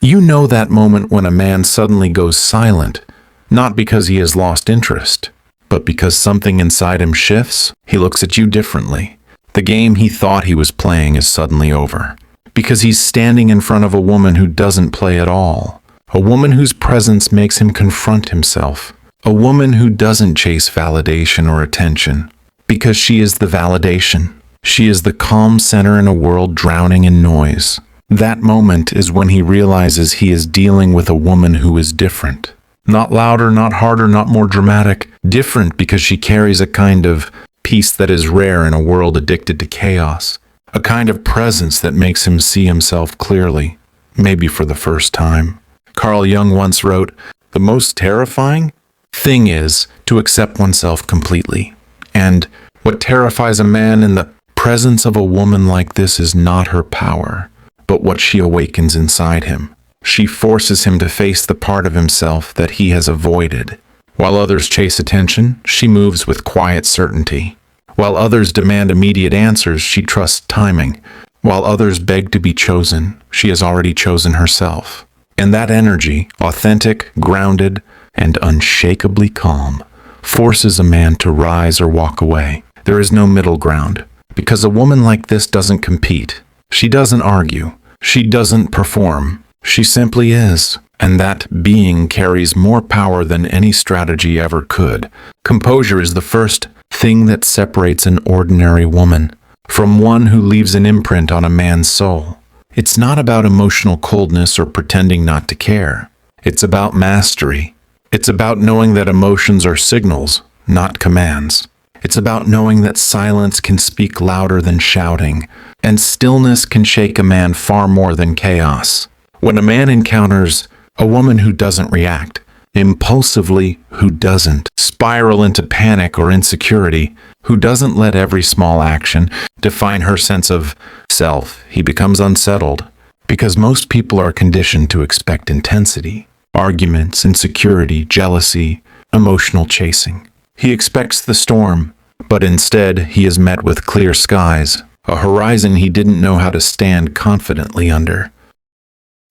You know that moment when a man suddenly goes silent, not because he has lost interest, but because something inside him shifts. He looks at you differently. The game he thought he was playing is suddenly over, because he's standing in front of a woman who doesn't play at all, a woman whose presence makes him confront himself, a woman who doesn't chase validation or attention, because she is the validation. She is the calm center in a world drowning in noise. That moment is when he realizes he is dealing with a woman who is different. Not louder, not harder, not more dramatic. Different because she carries a kind of peace that is rare in a world addicted to chaos. A kind of presence that makes him see himself clearly, maybe for the first time. Carl Jung once wrote, "The most terrifying thing is to accept oneself completely." And what terrifies a man in the presence of a woman like this is not her power, but what she awakens inside him. She forces him to face the part of himself that he has avoided. While others chase attention, she moves with quiet certainty. While others demand immediate answers, she trusts timing. While others beg to be chosen, she has already chosen herself. And that energy, authentic, grounded, and unshakably calm, forces a man to rise or walk away. There is no middle ground, because a woman like this doesn't compete. She doesn't argue. She doesn't perform. She simply is, and that being carries more power than any strategy ever could. Composure is the first thing that separates an ordinary woman from one who leaves an imprint on a man's soul. It's not about emotional coldness or pretending not to care. It's about mastery. It's about knowing that emotions are signals, not commands. It's about knowing that silence can speak louder than shouting, and stillness can shake a man far more than chaos. When a man encounters a woman who doesn't react, impulsively, who doesn't spiral into panic or insecurity, who doesn't let every small action define her sense of self, he becomes unsettled. Because most people are conditioned to expect intensity, arguments, insecurity, jealousy, emotional chasing. He expects the storm, but instead he is met with clear skies, a horizon he didn't know how to stand confidently under.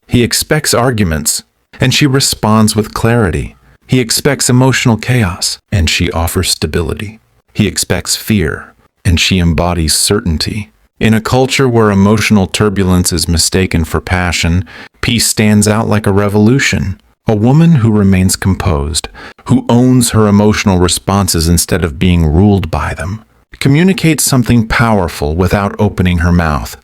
He expects arguments, and she responds with clarity. He expects emotional chaos, and she offers stability. He expects fear, and she embodies certainty. In a culture where emotional turbulence is mistaken for passion, peace stands out like a revolution. A woman who remains composed, who owns her emotional responses instead of being ruled by them, communicates something powerful without opening her mouth.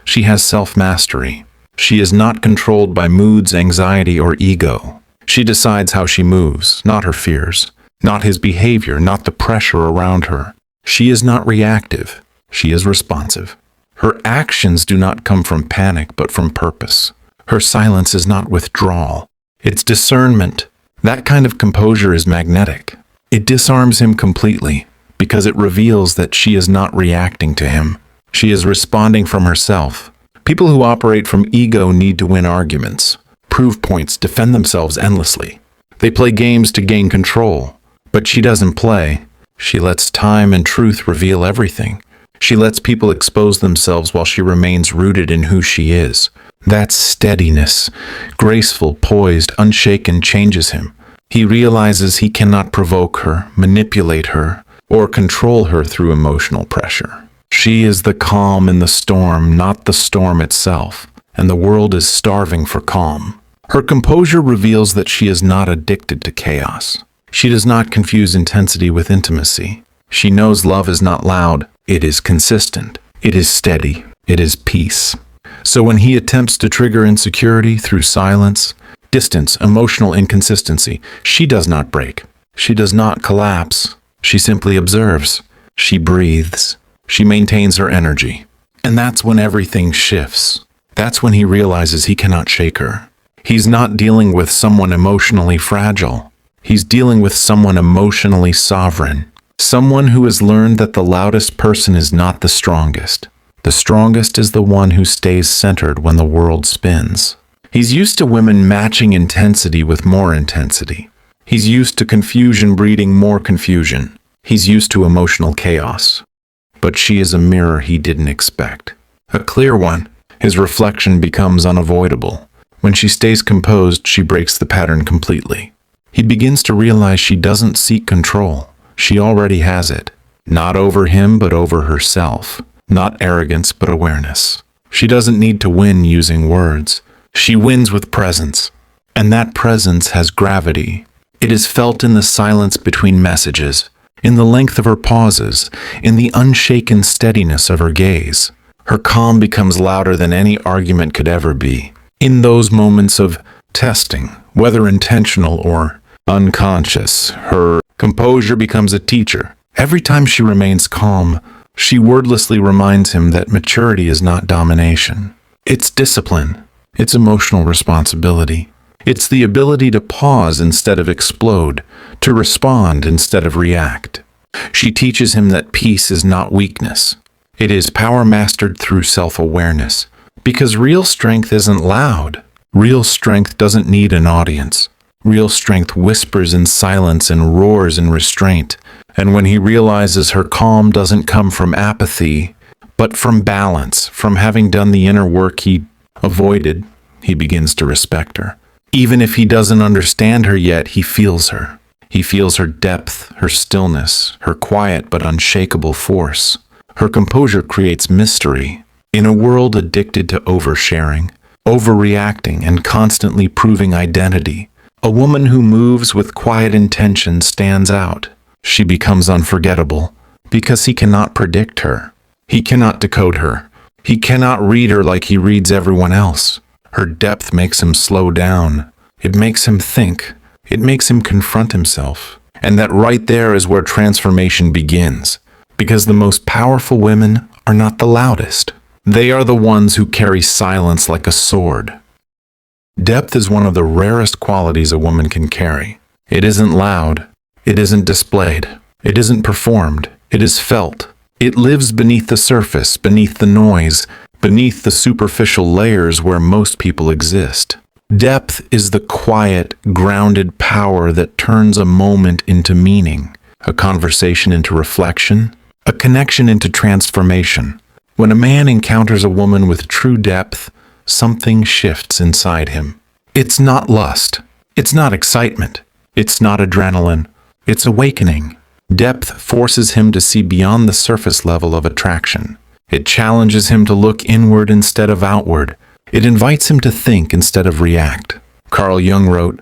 She has self-mastery. She is not controlled by moods, anxiety, or ego. She decides how she moves, not her fears, not his behavior, not the pressure around her. She is not reactive. She is responsive. Her actions do not come from panic, but from purpose. Her silence is not withdrawal. It's discernment. That kind of composure is magnetic. It disarms him completely, because it reveals that she is not reacting to him. She is responding from herself. People who operate from ego need to win arguments, prove points, defend themselves endlessly. They play games to gain control, but she doesn't play. She lets time and truth reveal everything. She lets people expose themselves while she remains rooted in who she is. That steadiness, graceful, poised, unshaken, changes him. He realizes he cannot provoke her, manipulate her, or control her through emotional pressure. She is the calm in the storm, not the storm itself, and the world is starving for calm. Her composure reveals that she is not addicted to chaos. She does not confuse intensity with intimacy. She knows love is not loud. It is consistent. It is steady. It is peace. So when he attempts to trigger insecurity through silence, distance, emotional inconsistency, she does not break. She does not collapse. She simply observes. She breathes. She maintains her energy. And that's when everything shifts. That's when he realizes he cannot shake her. He's not dealing with someone emotionally fragile. He's dealing with someone emotionally sovereign. Someone who has learned that the loudest person is not the strongest. The strongest is the one who stays centered when the world spins. He's used to women matching intensity with more intensity. He's used to confusion breeding more confusion. He's used to emotional chaos. But she is a mirror he didn't expect. A clear one. His reflection becomes unavoidable. When she stays composed, she breaks the pattern completely. He begins to realize she doesn't seek control. She already has it. Not over him, but over herself. Not arrogance, but awareness. She doesn't need to win using words. She wins with presence. And that presence has gravity. It is felt in the silence between messages, in the length of her pauses, in the unshaken steadiness of her gaze. Her calm becomes louder than any argument could ever be. In those moments of testing, whether intentional or unconscious, her composure becomes a teacher. Every time she remains calm, she wordlessly reminds him that maturity is not domination. It's discipline. It's emotional responsibility. It's the ability to pause instead of explode, to respond instead of react. She teaches him that peace is not weakness. It is power mastered through self-awareness. Because real strength isn't loud. Real strength doesn't need an audience. Real strength whispers in silence and roars in restraint. And when he realizes her calm doesn't come from apathy, but from balance, from having done the inner work he avoided, he begins to respect her. Even if he doesn't understand her yet, he feels her. He feels her depth, her stillness, her quiet but unshakable force. Her composure creates mystery. In a world addicted to oversharing, overreacting, and constantly proving identity, a woman who moves with quiet intention stands out. She becomes unforgettable because he cannot predict her. He cannot decode her. He cannot read her like he reads everyone else. Her depth makes him slow down. It makes him think. It makes him confront himself. And that right there is where transformation begins. Because the most powerful women are not the loudest. They are the ones who carry silence like a sword. Depth is one of the rarest qualities a woman can carry. It isn't loud. It isn't displayed. It isn't performed. It is felt. It lives beneath the surface, beneath the noise, beneath the superficial layers where most people exist. Depth is the quiet, grounded power that turns a moment into meaning, a conversation into reflection, a connection into transformation. When a man encounters a woman with true depth, something shifts inside him. It's not lust. It's not excitement. It's not adrenaline. It's awakening. Depth forces him to see beyond the surface level of attraction. It challenges him to look inward instead of outward. It invites him to think instead of react. Carl Jung wrote,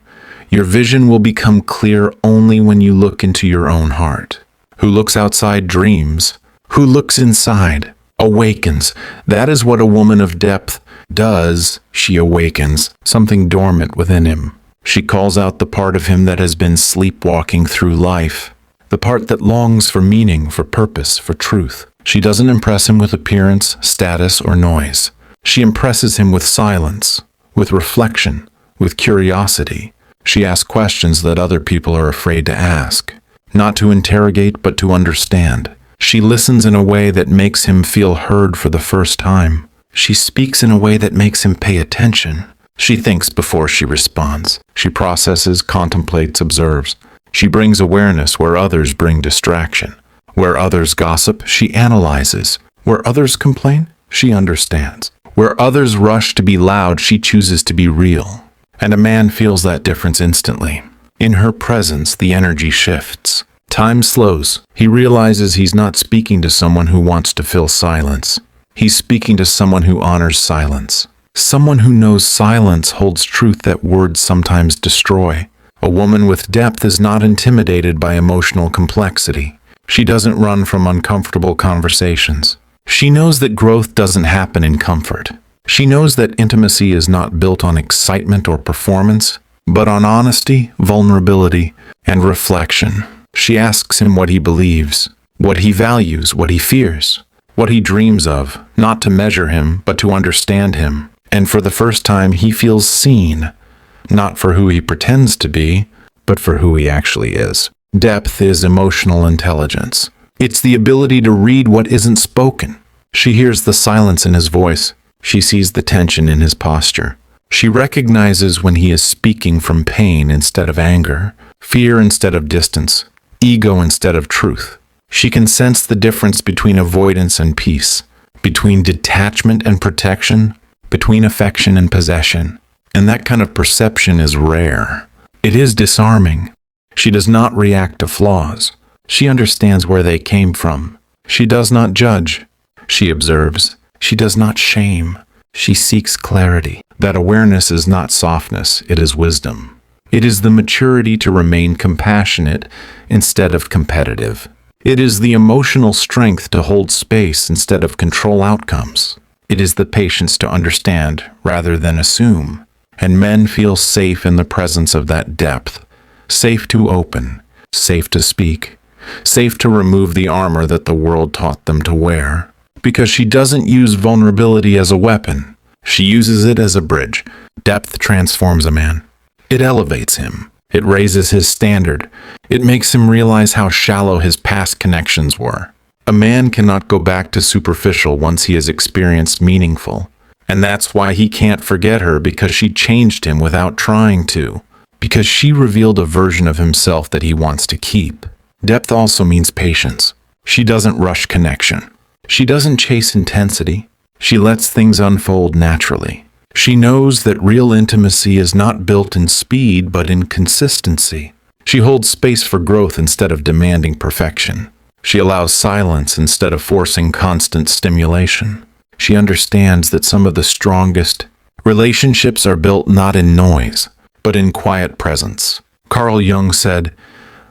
"Your vision will become clear only when you look into your own heart." Who looks outside dreams. Who looks inside awakens. That is what a woman of depth does. She awakens something dormant within him. She calls out the part of him that has been sleepwalking through life, the part that longs for meaning, for purpose, for truth. She doesn't impress him with appearance, status, or noise. She impresses him with silence, with reflection, with curiosity. She asks questions that other people are afraid to ask, not to interrogate, but to understand. She listens in a way that makes him feel heard for the first time. She speaks in a way that makes him pay attention. She thinks before she responds. She processes, contemplates, observes. She brings awareness where others bring distraction. Where others gossip, she analyzes. Where others complain, she understands. Where others rush to be loud, she chooses to be real. And a man feels that difference instantly. In her presence, the energy shifts. Time slows. He realizes he's not speaking to someone who wants to fill silence. He's speaking to someone who honors silence. Someone who knows silence holds truth that words sometimes destroy. A woman with depth is not intimidated by emotional complexity. She doesn't run from uncomfortable conversations. She knows that growth doesn't happen in comfort. She knows that intimacy is not built on excitement or performance, but on honesty, vulnerability, and reflection. She asks him what he believes, what he values, what he fears, what he dreams of, not to measure him, but to understand him. And for the first time, he feels seen, not for who he pretends to be, but for who he actually is. Depth is emotional intelligence. It's the ability to read what isn't spoken. She hears the silence in his voice. She sees the tension in his posture. She recognizes when he is speaking from pain instead of anger, fear instead of distance, ego instead of truth. She can sense the difference between avoidance and peace, between detachment and protection, between affection and possession. And that kind of perception is rare. It is disarming. She does not react to flaws. She understands where they came from. She does not judge. She observes. She does not shame. She seeks clarity. That awareness is not softness, it is wisdom. It is the maturity to remain compassionate instead of competitive. It is the emotional strength to hold space instead of control outcomes. It is the patience to understand rather than assume. And men feel safe in the presence of that depth, safe to open, safe to speak, safe to remove the armor that the world taught them to wear. Because she doesn't use vulnerability as a weapon. She uses it as a bridge. Depth transforms a man. It elevates him. It raises his standard. It makes him realize how shallow his past connections were. A man cannot go back to superficial once he has experienced meaningful. And that's why he can't forget her, because she changed him without trying to. Because she revealed a version of himself that he wants to keep. Depth also means patience. She doesn't rush connection. She doesn't chase intensity. She lets things unfold naturally. She knows that real intimacy is not built in speed, but in consistency. She holds space for growth instead of demanding perfection. She allows silence instead of forcing constant stimulation. She understands that some of the strongest relationships are built not in noise, but in quiet presence. Carl Jung said,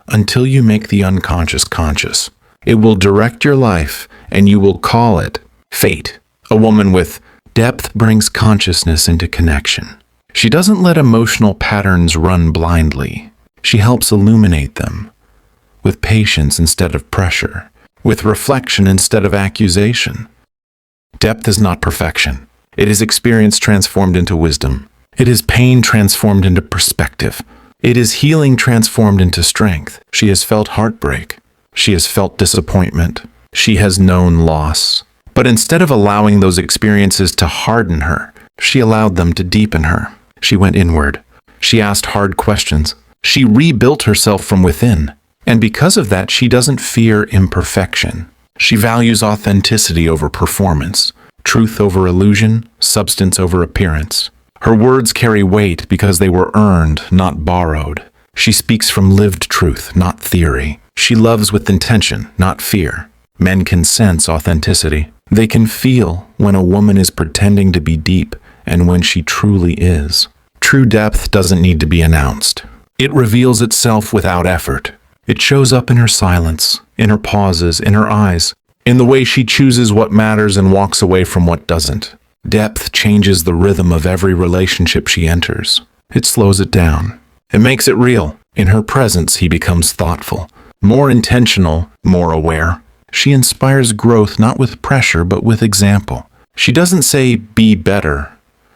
"Until you make the unconscious conscious, it will direct your life, and you will call it fate." A woman with depth brings consciousness into connection. She doesn't let emotional patterns run blindly. She helps illuminate them, with patience instead of pressure, with reflection instead of accusation. Depth is not perfection. It is experience transformed into wisdom. It is pain transformed into perspective. It is healing transformed into strength. She has felt heartbreak. She has felt disappointment. She has known loss. But instead of allowing those experiences to harden her, she allowed them to deepen her. She went inward. She asked hard questions. She rebuilt herself from within. And because of that, she doesn't fear imperfection. She values authenticity over performance, truth over illusion, substance over appearance. Her words carry weight because they were earned, not borrowed. She speaks from lived truth, not theory. She loves with intention, not fear. Men can sense authenticity. They can feel when a woman is pretending to be deep and when she truly is. True depth doesn't need to be announced. It reveals itself without effort. It shows up in her silence, in her pauses, in her eyes, in the way she chooses what matters and walks away from what doesn't. Depth changes the rhythm of every relationship she enters. It slows it down. It makes it real. In her presence, he becomes thoughtful, more intentional, more aware. She inspires growth not with pressure, but with example. She doesn't say, "Be better."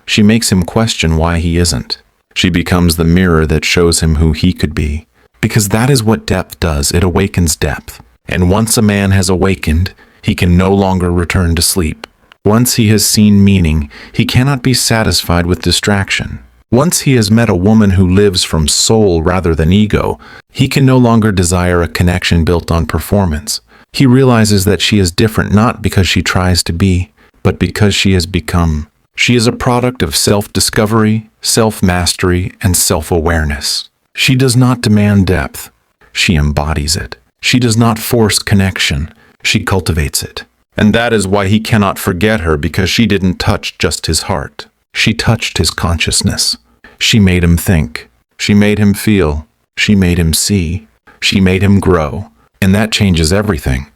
She makes him question why he isn't. She becomes the mirror that shows him who he could be. Because that is what depth does. It awakens depth. And once a man has awakened, he can no longer return to sleep. Once he has seen meaning, he cannot be satisfied with distraction. Once he has met a woman who lives from soul rather than ego, he can no longer desire a connection built on performance. He realizes that she is different not because she tries to be, but because she has become. She is a product of self-discovery, self-mastery, and self-awareness. She does not demand depth. She embodies it. She does not force connection. She cultivates it. And that is why he cannot forget her, because she didn't touch just his heart. She touched his consciousness. She made him think. She made him feel. She made him see. She made him grow. And that changes everything.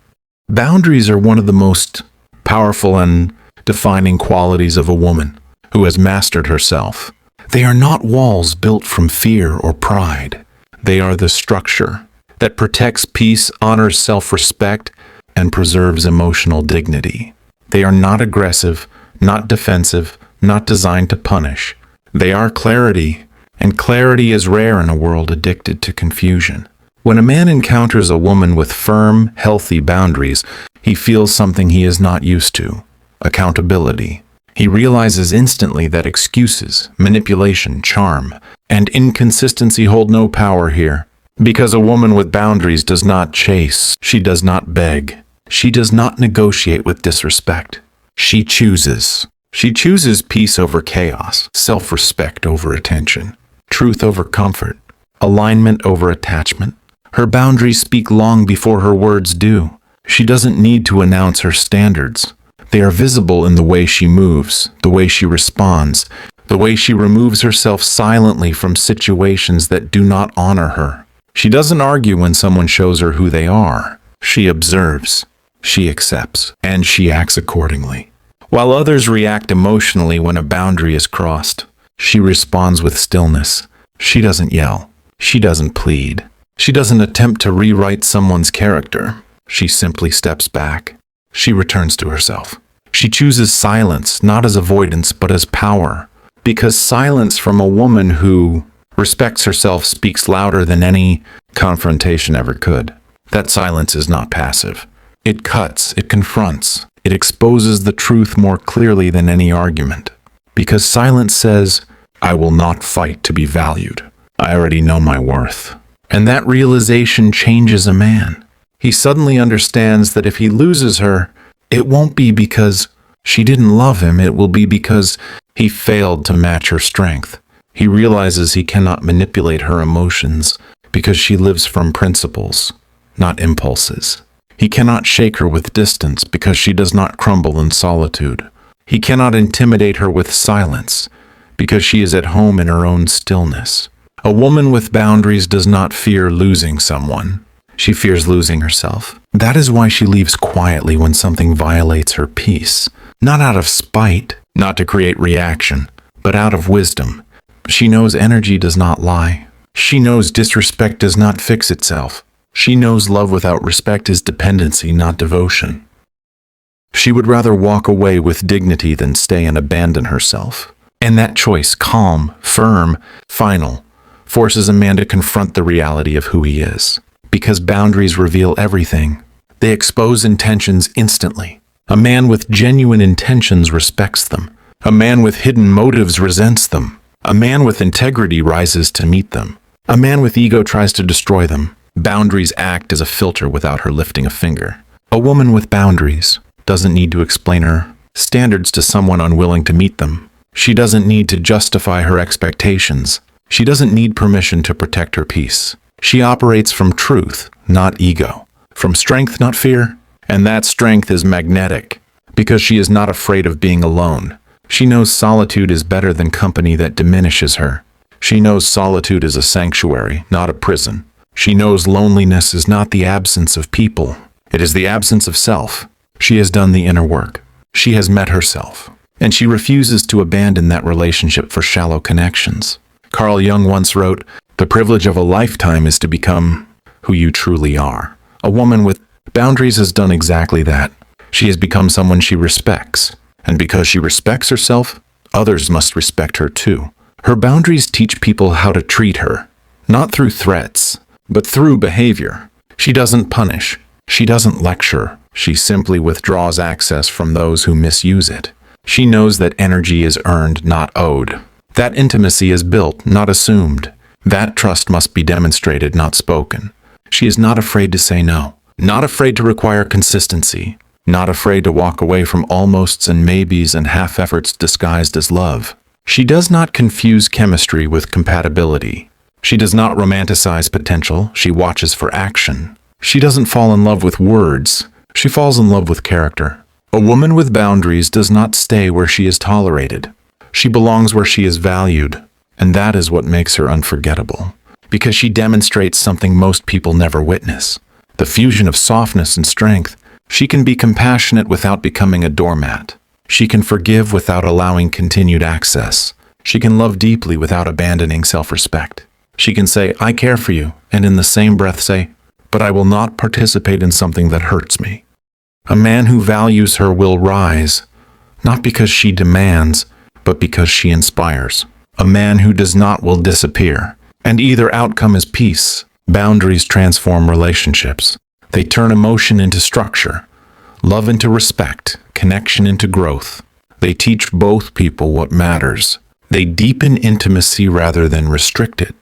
Boundaries are one of the most powerful and defining qualities of a woman who has mastered herself. They are not walls built from fear or pride. They are the structure that protects peace, honors self-respect, and preserves emotional dignity. They are not aggressive, not defensive, not designed to punish. They are clarity, and clarity is rare in a world addicted to confusion. When a man encounters a woman with firm, healthy boundaries, he feels something he is not used to: accountability. He realizes instantly that excuses, manipulation, charm, and inconsistency hold no power here. Because a woman with boundaries does not chase, she does not beg, she does not negotiate with disrespect. She chooses. She chooses peace over chaos, self-respect over attention, truth over comfort, alignment over attachment. Her boundaries speak long before her words do. She doesn't need to announce her standards. They are visible in the way she moves, the way she responds, the way she removes herself silently from situations that do not honor her. She doesn't argue when someone shows her who they are. She observes, she accepts, and she acts accordingly. While others react emotionally when a boundary is crossed, she responds with stillness. She doesn't yell. She doesn't plead. She doesn't attempt to rewrite someone's character. She simply steps back. She returns to herself. She chooses silence, not as avoidance, but as power. Because silence from a woman who respects herself speaks louder than any confrontation ever could. That silence is not passive. It cuts, it confronts, it exposes the truth more clearly than any argument. Because silence says, I will not fight to be valued. I already know my worth. And that realization changes a man. He suddenly understands that if he loses her, it won't be because she didn't love him, it will be because he failed to match her strength. He realizes he cannot manipulate her emotions because she lives from principles, not impulses. He cannot shake her with distance because she does not crumble in solitude. He cannot intimidate her with silence because she is at home in her own stillness. A woman with boundaries does not fear losing someone. She fears losing herself. That is why she leaves quietly when something violates her peace. Not out of spite, not to create reaction, but out of wisdom. She knows energy does not lie. She knows disrespect does not fix itself. She knows love without respect is dependency, not devotion. She would rather walk away with dignity than stay and abandon herself. And that choice, calm, firm, final, forces a man to confront the reality of who he is. Because boundaries reveal everything. They expose intentions instantly. A man with genuine intentions respects them. A man with hidden motives resents them. A man with integrity rises to meet them. A man with ego tries to destroy them. Boundaries act as a filter without her lifting a finger. A woman with boundaries doesn't need to explain her standards to someone unwilling to meet them. She doesn't need to justify her expectations. She doesn't need permission to protect her peace. She operates from truth, not ego. From strength, not fear. And that strength is magnetic, because she is not afraid of being alone. She knows solitude is better than company that diminishes her. She knows solitude is a sanctuary, not a prison. She knows loneliness is not the absence of people. It is the absence of self. She has done the inner work. She has met herself. And she refuses to abandon that relationship for shallow connections. Carl Jung once wrote, "The privilege of a lifetime is to become who you truly are." A woman with boundaries has done exactly that. She has become someone she respects. And because she respects herself, others must respect her too. Her boundaries teach people how to treat her, not through threats, but through behavior. She doesn't punish. She doesn't lecture. She simply withdraws access from those who misuse it. She knows that energy is earned, not owed. That intimacy is built, not assumed. That trust must be demonstrated, not spoken. She is not afraid to say no, not afraid to require consistency, not afraid to walk away from almosts and maybes and half-efforts disguised as love. She does not confuse chemistry with compatibility. She does not romanticize potential. She watches for action. She doesn't fall in love with words. She falls in love with character. A woman with boundaries does not stay where she is tolerated. She belongs where she is valued, and that is what makes her unforgettable. Because she demonstrates something most people never witness. The fusion of softness and strength. She can be compassionate without becoming a doormat. She can forgive without allowing continued access. She can love deeply without abandoning self-respect. She can say, "I care for you," and in the same breath say, "But I will not participate in something that hurts me." A man who values her will rise, not because she demands, but because she inspires. A man who does not will disappear, and either outcome is peace. Boundaries transform relationships. They turn emotion into structure, love into respect, connection into growth. They teach both people what matters. They deepen intimacy rather than restrict it,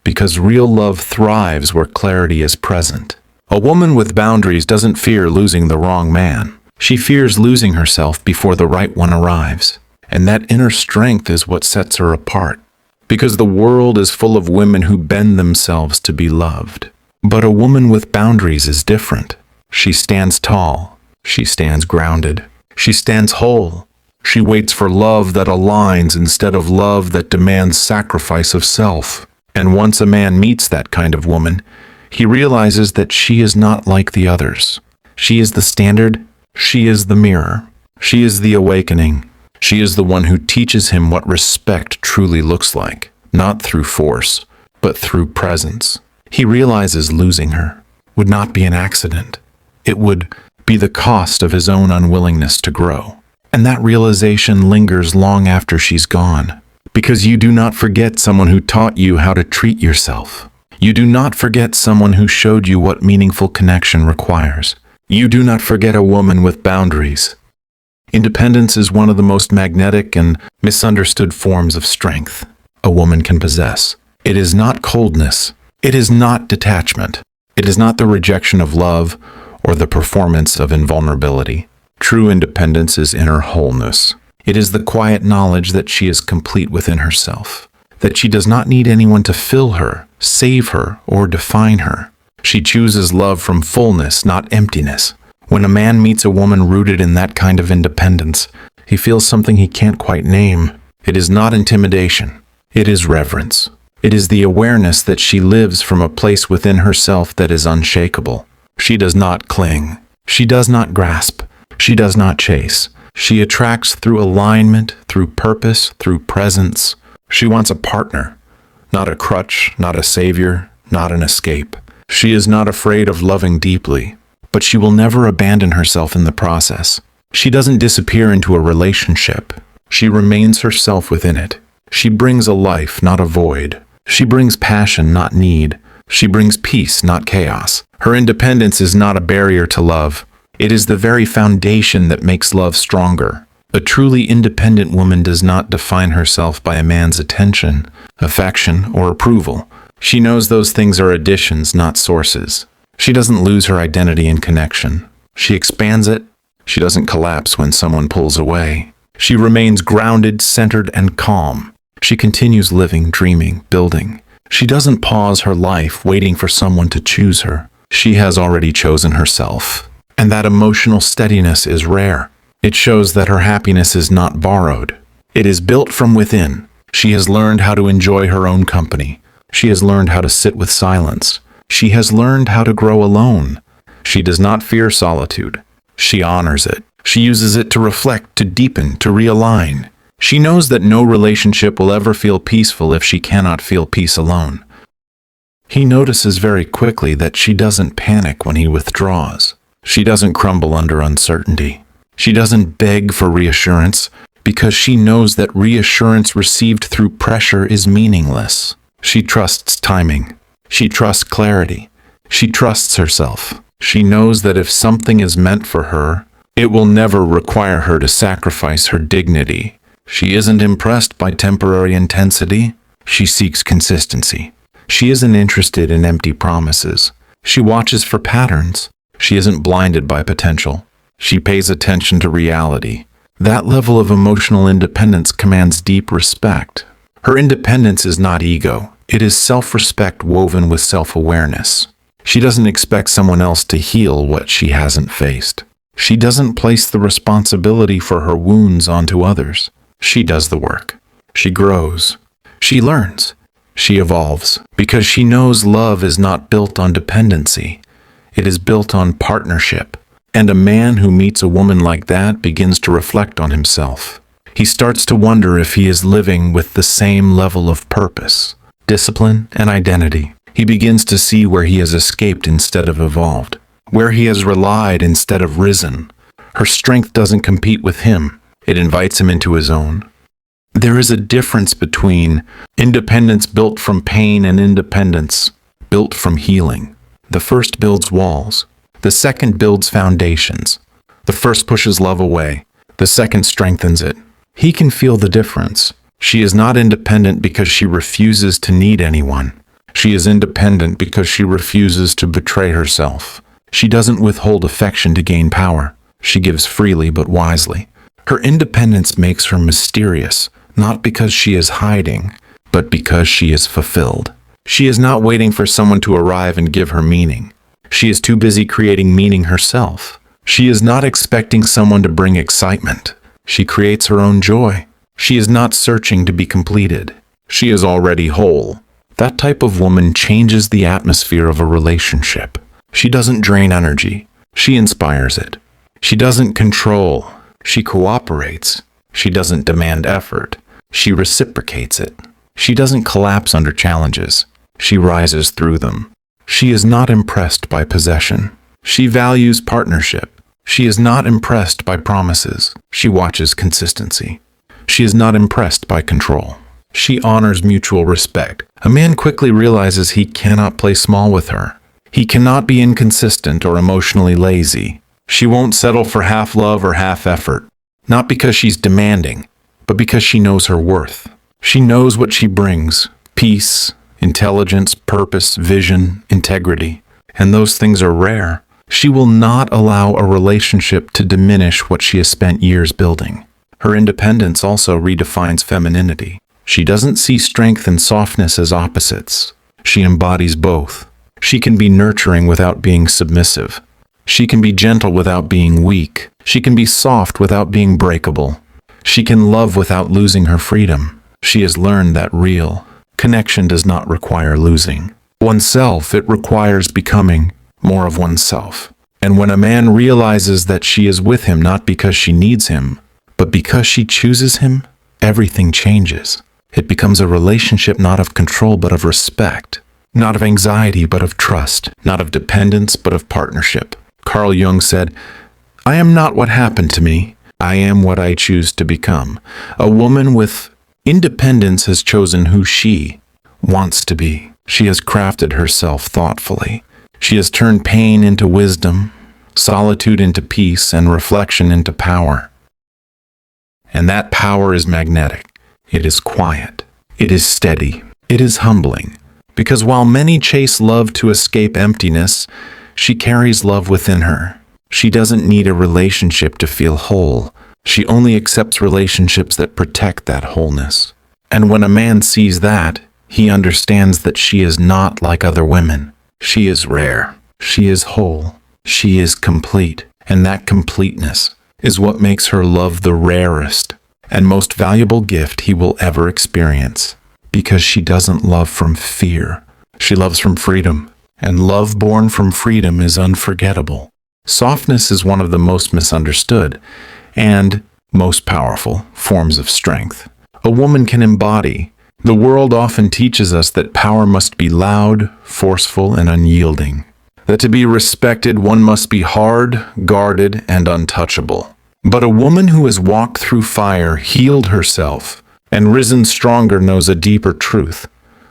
because real love thrives where clarity is present. A woman with boundaries doesn't fear losing the wrong man. She fears losing herself before the right one arrives. And that inner strength is what sets her apart. Because the world is full of women who bend themselves to be loved. But a woman with boundaries is different. She stands tall. She stands grounded. She stands whole. She waits for love that aligns instead of love that demands sacrifice of self. And once a man meets that kind of woman, he realizes that she is not like the others. She is the standard. She is the mirror. She is the awakening. She is the one who teaches him what respect truly looks like, not through force, but through presence. He realizes losing her would not be an accident. It would be the cost of his own unwillingness to grow. And that realization lingers long after she's gone. Because you do not forget someone who taught you how to treat yourself. You do not forget someone who showed you what meaningful connection requires. You do not forget a woman with boundaries. Independence is one of the most magnetic and misunderstood forms of strength a woman can possess. It is not coldness. It is not detachment. It is not the rejection of love or the performance of invulnerability. True independence is inner wholeness. It is the quiet knowledge that she is complete within herself, that she does not need anyone to fill her, save her, or define her. She chooses love from fullness, not emptiness. When a man meets a woman rooted in that kind of independence, he feels something he can't quite name. It is not intimidation. It is reverence. It is the awareness that she lives from a place within herself that is unshakable. She does not cling. She does not grasp. She does not chase. She attracts through alignment, through purpose, through presence. She wants a partner, not a crutch, not a savior, not an escape. She is not afraid of loving deeply, but she will never abandon herself in the process. She doesn't disappear into a relationship. She remains herself within it. She brings a life, not a void. She brings passion, not need. She brings peace, not chaos. Her independence is not a barrier to love. It is the very foundation that makes love stronger. A truly independent woman does not define herself by a man's attention, affection, or approval. She knows those things are additions, not sources. She doesn't lose her identity in connection. She expands it. She doesn't collapse when someone pulls away. She remains grounded, centered, and calm. She continues living, dreaming, building. She doesn't pause her life waiting for someone to choose her. She has already chosen herself. And that emotional steadiness is rare. It shows that her happiness is not borrowed. It is built from within. She has learned how to enjoy her own company. She has learned how to sit with silence. She has learned how to grow alone. She does not fear solitude. She honors it. She uses it to reflect, to deepen, to realign. She knows that no relationship will ever feel peaceful if she cannot feel peace alone. He notices very quickly that she doesn't panic when he withdraws. She doesn't crumble under uncertainty. She doesn't beg for reassurance because she knows that reassurance received through pressure is meaningless. She trusts timing. She trusts clarity. She trusts herself. She knows that if something is meant for her, it will never require her to sacrifice her dignity. She isn't impressed by temporary intensity. She seeks consistency. She isn't interested in empty promises. She watches for patterns. She isn't blinded by potential. She pays attention to reality. That level of emotional independence commands deep respect. Her independence is not ego. It is self-respect woven with self-awareness. She doesn't expect someone else to heal what she hasn't faced. She doesn't place the responsibility for her wounds onto others. She does the work. She grows. She learns. She evolves. Because she knows love is not built on dependency. It is built on partnership. And a man who meets a woman like that begins to reflect on himself. He starts to wonder if he is living with the same level of purpose, discipline, and identity. He begins to see where he has escaped instead of evolved, where he has relied instead of risen. Her strength doesn't compete with him. It invites him into his own. There is a difference between independence built from pain and independence built from healing. The first builds walls. The second builds foundations. The first pushes love away. The second strengthens it. He can feel the difference. She is not independent because she refuses to need anyone. She is independent because she refuses to betray herself. She doesn't withhold affection to gain power. She gives freely but wisely. Her independence makes her mysterious, not because she is hiding, but because she is fulfilled. She is not waiting for someone to arrive and give her meaning. She is too busy creating meaning herself. She is not expecting someone to bring excitement. She creates her own joy. She is not searching to be completed. She is already whole. That type of woman changes the atmosphere of a relationship. She doesn't drain energy. She inspires it. She doesn't control. She cooperates. She doesn't demand effort. She reciprocates it. She doesn't collapse under challenges. She rises through them. She is not impressed by possession. She values partnership. She is not impressed by promises. She watches consistency. She is not impressed by control. She honors mutual respect. A man quickly realizes he cannot play small with her. He cannot be inconsistent or emotionally lazy. She won't settle for half love or half effort. Not because she's demanding, but because she knows her worth. She knows what she brings: peace, intelligence, purpose, vision, integrity. And those things are rare. She will not allow a relationship to diminish what she has spent years building. Her independence also redefines femininity. She doesn't see strength and softness as opposites. She embodies both. She can be nurturing without being submissive. She can be gentle without being weak. She can be soft without being breakable. She can love without losing her freedom. She has learned that real connection does not require losing oneself. It requires becoming more of oneself. And when a man realizes that she is with him not because she needs him, but because she chooses him, everything changes. It becomes a relationship not of control but of respect, not of anxiety but of trust, not of dependence but of partnership. Carl Jung said, "I am not what happened to me. I am what I choose to become." A woman with independence has chosen who she wants to be. She has crafted herself thoughtfully. She has turned pain into wisdom, solitude into peace, and reflection into power. And that power is magnetic. It is quiet. It is steady. It is humbling. Because while many chase love to escape emptiness, she carries love within her. She doesn't need a relationship to feel whole. She only accepts relationships that protect that wholeness. And when a man sees that, he understands that she is not like other women. She is rare. She is whole. She is complete. And that completeness is what makes her love the rarest and most valuable gift he will ever experience. Because she doesn't love from fear. She loves from freedom. And love born from freedom is unforgettable. Softness is one of the most misunderstood and most powerful forms of strength a woman can embody. The world often teaches us that power must be loud, forceful, and unyielding. That to be respected, one must be hard, guarded, and untouchable. But a woman who has walked through fire, healed herself, and risen stronger knows a deeper truth.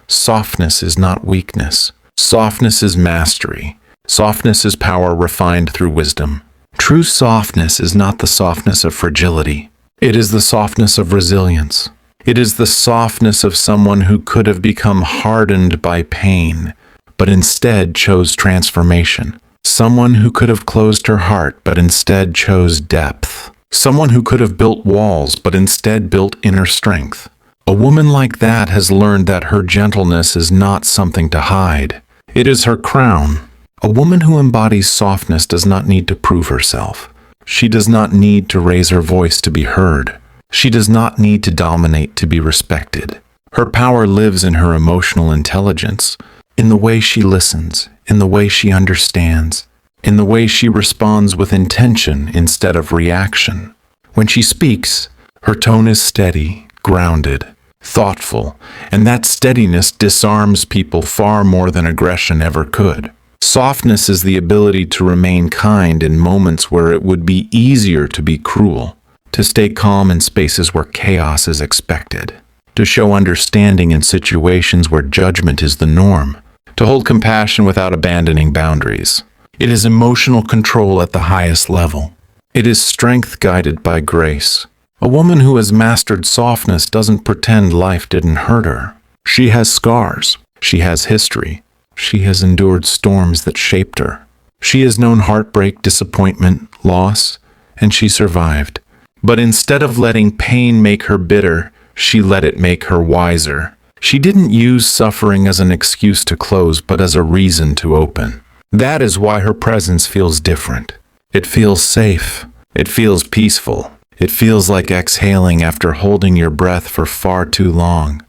Softness is not weakness. Softness is mastery. Softness is power refined through wisdom. True softness is not the softness of fragility. It is the softness of resilience. It is the softness of someone who could have become hardened by pain, but instead chose transformation. Someone who could have closed her heart, but instead chose depth. Someone who could have built walls, but instead built inner strength. A woman like that has learned that her gentleness is not something to hide. It is her crown. A woman who embodies softness does not need to prove herself. She does not need to raise her voice to be heard. She does not need to dominate to be respected. Her power lives in her emotional intelligence, in the way she listens, in the way she understands, in the way she responds with intention instead of reaction. When she speaks, her tone is steady, grounded, thoughtful, and that steadiness disarms people far more than aggression ever could. Softness is the ability to remain kind in moments where it would be easier to be cruel, to stay calm in spaces where chaos is expected, to show understanding in situations where judgment is the norm, to hold compassion without abandoning boundaries. It is emotional control at the highest level. It is strength guided by grace. A woman who has mastered softness doesn't pretend life didn't hurt her. She has scars. She has history. She has endured storms that shaped her. She has known heartbreak, disappointment, loss, and she survived. But instead of letting pain make her bitter, she let it make her wiser. She didn't use suffering as an excuse to close, but as a reason to open. That is why her presence feels different. It feels safe. It feels peaceful. It feels like exhaling after holding your breath for far too long.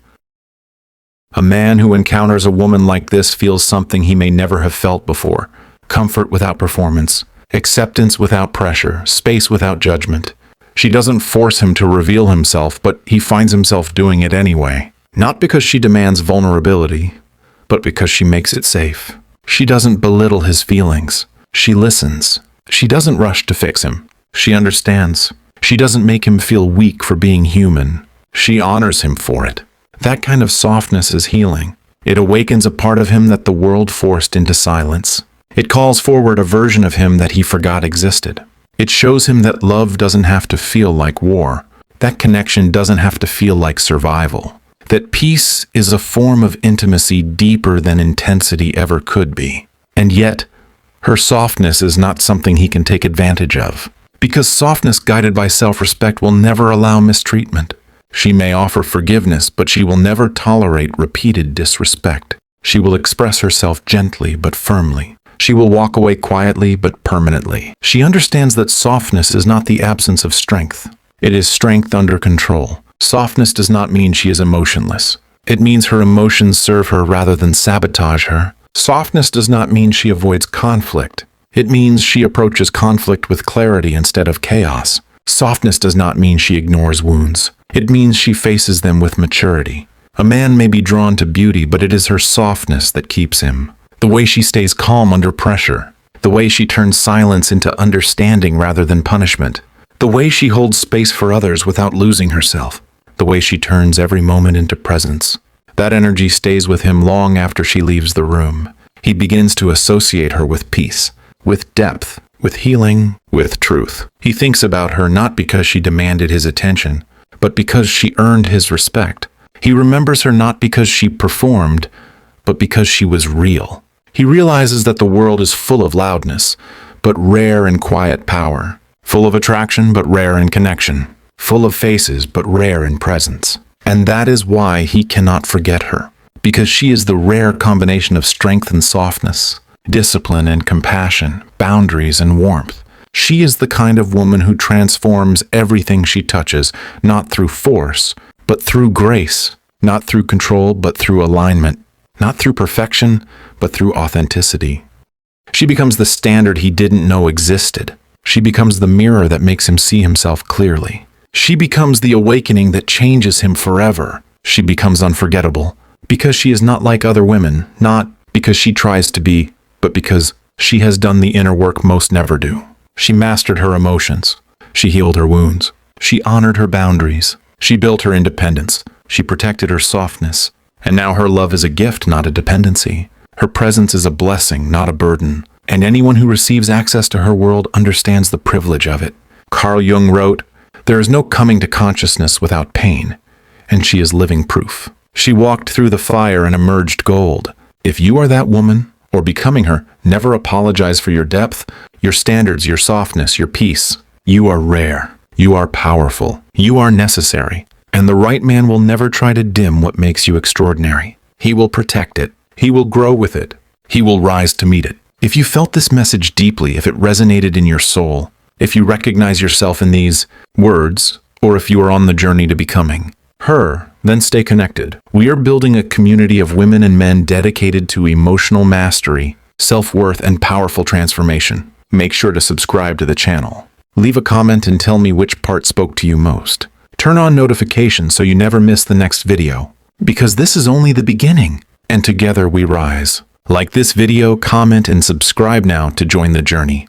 A man who encounters a woman like this feels something he may never have felt before. Comfort without performance, acceptance without pressure, space without judgment. She doesn't force him to reveal himself, but he finds himself doing it anyway. Not because she demands vulnerability, but because she makes it safe. She doesn't belittle his feelings. She listens. She doesn't rush to fix him. She understands. She doesn't make him feel weak for being human. She honors him for it. That kind of softness is healing. It awakens a part of him that the world forced into silence. It calls forward a version of him that he forgot existed. It shows him that love doesn't have to feel like war. That connection doesn't have to feel like survival. That peace is a form of intimacy deeper than intensity ever could be. And yet, her softness is not something he can take advantage of. Because softness guided by self-respect will never allow mistreatment. She may offer forgiveness, but she will never tolerate repeated disrespect. She will express herself gently but firmly. She will walk away quietly but permanently. She understands that softness is not the absence of strength. It is strength under control. Softness does not mean she is emotionless. It means her emotions serve her rather than sabotage her. Softness does not mean she avoids conflict. It means she approaches conflict with clarity instead of chaos. Softness does not mean she ignores wounds. It means she faces them with maturity. A man may be drawn to beauty, but it is her softness that keeps him. The way she stays calm under pressure. The way she turns silence into understanding rather than punishment. The way she holds space for others without losing herself. The way she turns every moment into presence. That energy stays with him long after she leaves the room. He begins to associate her with peace, with depth, with healing, with truth. He thinks about her not because she demanded his attention, but because she earned his respect. He remembers her not because she performed, but because she was real. He realizes that the world is full of loudness, but rare in quiet power. Full of attraction, but rare in connection. Full of faces, but rare in presence. And that is why he cannot forget her. Because she is the rare combination of strength and softness, discipline and compassion, boundaries and warmth. She is the kind of woman who transforms everything she touches, not through force, but through grace. Not through control, but through alignment. Not through perfection, but through authenticity. She becomes the standard he didn't know existed. She becomes the mirror that makes him see himself clearly. She becomes the awakening that changes him forever. She becomes unforgettable because she is not like other women, not because she tries to be, but because she has done the inner work most never do. She mastered her emotions. She healed her wounds. She honored her boundaries. She built her independence. She protected her softness. And now her love is a gift, not a dependency. Her presence is a blessing, not a burden. And anyone who receives access to her world understands the privilege of it. Carl Jung wrote, "There is no coming to consciousness without pain," and she is living proof. She walked through the fire and emerged gold. If you are that woman, or becoming her, never apologize for your depth, your standards, your softness, your peace. You are rare. You are powerful. You are necessary. And the right man will never try to dim what makes you extraordinary. He will protect it. He will grow with it. He will rise to meet it. If you felt this message deeply, if it resonated in your soul, if you recognize yourself in these words, or if you are on the journey to becoming her, then stay connected. We are building a community of women and men dedicated to emotional mastery, self-worth, and powerful transformation. Make sure to subscribe to the channel. Leave a comment and tell me which part spoke to you most. Turn on notifications so you never miss the next video. Because this is only the beginning, and together we rise. Like this video, comment, and subscribe now to join the journey.